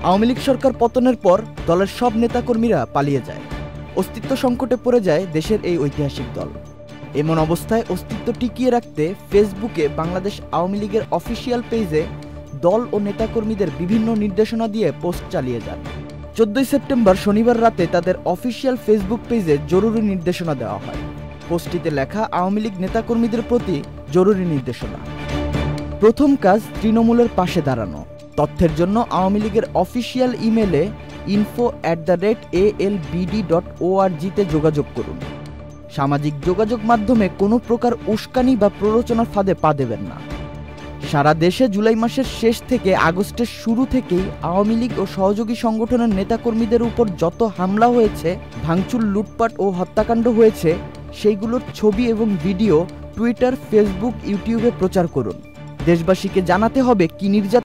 আওয়ামী লীগ সরকার পতনের পর দলের সব নেতাকর্মীরা পালিয়ে যায়। অস্তিত্ব সংকটে পড়ে যায় দেশের এই ঐতিহাসিক দল। এমন অবস্থায় অস্তিত্ব টিকিয়ে রাখতে ফেসবুকে বাংলাদেশ আওয়ামী লীগের অফিসিয়াল পেজে দল ও নেতাকর্মীদের বিভিন্ন নির্দেশনা দিয়ে পোস্ট চালিয়ে যান। 14 সেপ্টেম্বর শনিবার রাতে তাদের অফিসিয়াল ফেসবুক পেজে জরুরি নির্দেশনা দেওয়া হয়। পোস্টটিতে লেখা আওয়ামী লীগ নেতাকর্মীদের প্রতি জরুরি নির্দেশনা। প্রথম কাজ, তৃণমূলের পাশে দাঁড়ানো। তথ্যের জন্য আওয়ামী লীগের অফিসিয়াল ইমেলে info@albd.org-তে যোগাযোগ করুন। সামাজিক যোগাযোগ মাধ্যমে কোনো প্রকার উস্কানি বা প্ররোচনার ফাঁদে পা দেবেন না। সারা দেশে জুলাই মাসের শেষ থেকে আগস্টের শুরু থেকেই আওয়ামী লীগ ও সহযোগী সংগঠনের নেতাকর্মীদের উপর যত হামলা হয়েছে, ভাঙচুর, লুটপাট ও হত্যাকাণ্ড হয়েছে, সেইগুলোর ছবি এবং ভিডিও টুইটার, ফেসবুক, ইউটিউবে প্রচার করুন। দেশবাসীকে জানাতে হবে কি নির্যাতন